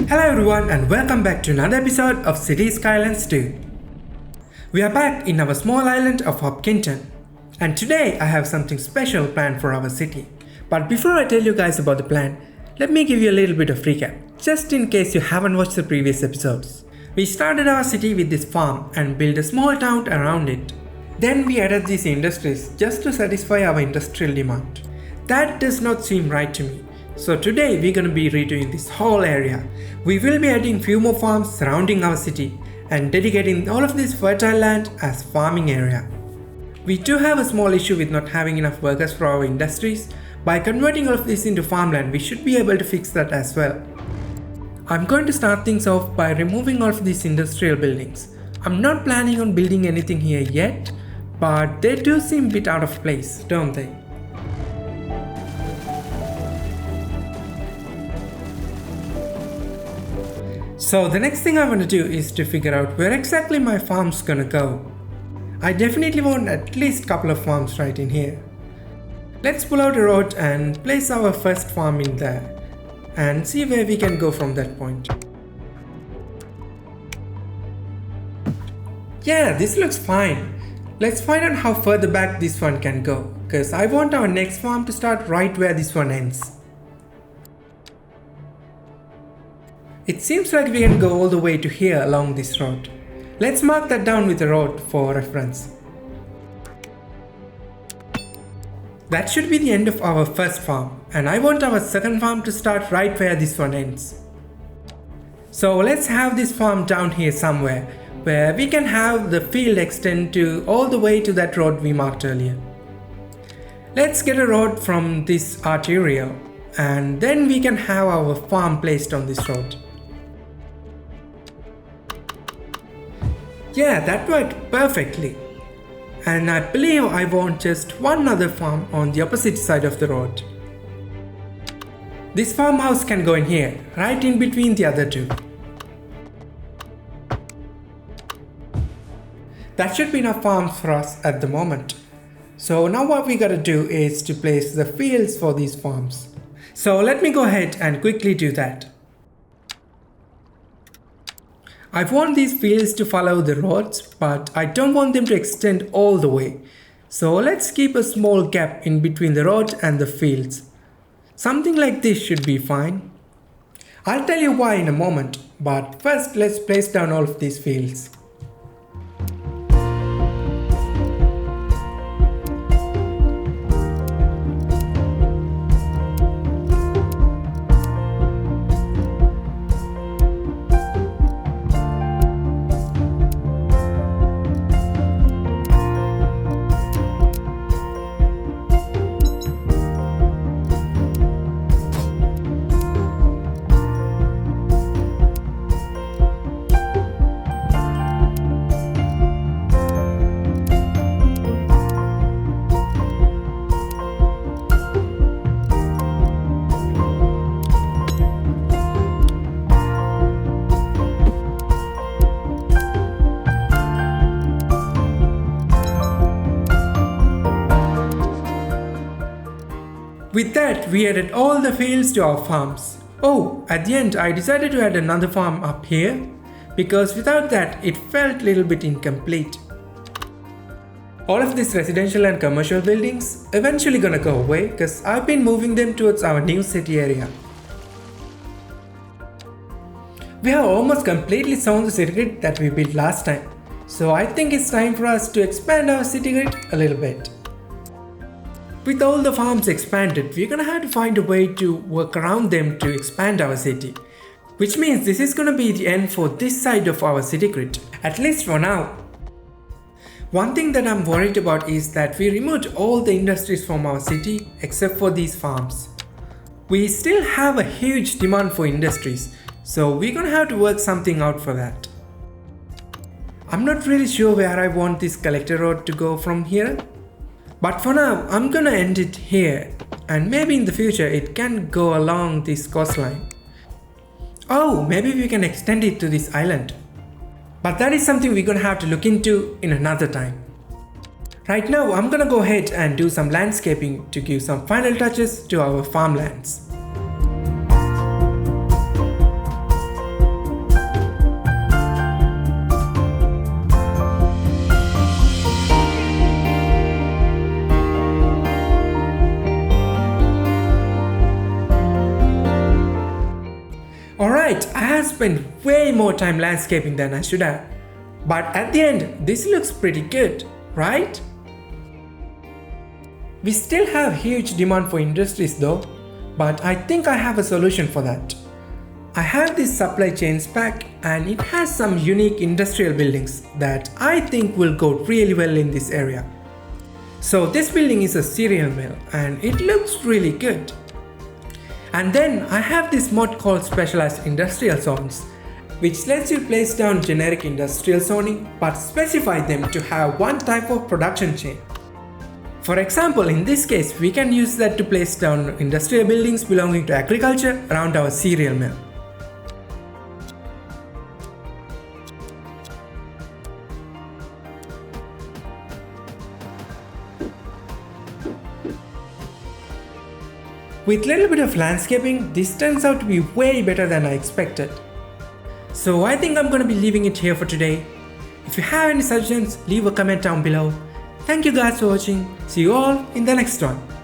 Hello everyone and welcome back to another episode of City Skylines 2. We are back in our small island of Hopkinton, and today I have something special planned for our city. But before I tell you guys about the plan, let me give you a little bit of recap, just in case you haven't watched the previous episodes. We started our city with this farm and built a small town around it. Then we added these industries just to satisfy our industrial demand. That does not seem right to me. So today we're gonna be redoing this whole area. We will be adding few more farms surrounding our city and dedicating all of this fertile land as farming area. We do have a small issue with not having enough workers for our industries. By converting all of this into farmland, we should be able to fix that as well. I'm going to start things off by removing all of these industrial buildings. I'm not planning on building anything here yet, but they do seem a bit out of place, don't they? So the next thing I want to do is to figure out where exactly my farm's gonna go. I definitely want at least a couple of farms right in here. Let's pull out a road and place our first farm in there and see where we can go from that point. Yeah, this looks fine. Let's find out how further back this one can go, because I want our next farm to start right where this one ends. It seems like we can go all the way to here along this road. Let's mark that down with a road for reference. That should be the end of our first farm, and I want our second farm to start right where this one ends. So let's have this farm down here somewhere, where we can have the field extend to all the way to that road we marked earlier. Let's get a road from this arterial, and then we can have our farm placed on this road. Yeah, that worked perfectly. And I believe I want just one other farm on the opposite side of the road. This farmhouse can go in here, right in between the other two. That should be enough farms for us at the moment. So now what we gotta do is to place the fields for these farms. So let me go ahead and quickly do that. I want these fields to follow the roads, but I don't want them to extend all the way. So let's keep a small gap in between the road and the fields. Something like this should be fine. I'll tell you why in a moment, but first let's place down all of these fields. With that, we added all the fields to our farms. Oh, at the end I decided to add another farm up here, because without that it felt a little bit incomplete. All of these residential and commercial buildings eventually gonna go away because I've been moving them towards our new city area. We have almost completely sown the city grid that we built last time, so I think it's time for us to expand our city grid a little bit. With all the farms expanded, we're gonna have to find a way to work around them to expand our city. Which means this is gonna be the end for this side of our city grid, at least for now. One thing that I'm worried about is that we removed all the industries from our city except for these farms. We still have a huge demand for industries, so we're gonna have to work something out for that. I'm not really sure where I want this collector road to go from here. But for now, I'm gonna end it here, and maybe in the future it can go along this coastline. Oh, maybe we can extend it to this island. But that is something we're gonna have to look into in another time. Right now, I'm gonna go ahead and do some landscaping to give some final touches to our farmlands. spent way more time landscaping than I should have. But at the end, this looks pretty good, right? We still have huge demand for industries though, but I think I have a solution for that. I have this supply chains pack and it has some unique industrial buildings that I think will go really well in this area. So this building is a cereal mill and it looks really good. And then I have this mod called Specialized Industrial Zones, which lets you place down generic industrial zoning but specify them to have one type of production chain. For example, in this case, we can use that to place down industrial buildings belonging to agriculture around our cereal mill. With little bit of landscaping, this turns out to be way better than I expected. So I think I'm gonna be leaving it here for today. If you have any suggestions, leave a comment down below. Thank you guys for watching. See you all in the next one.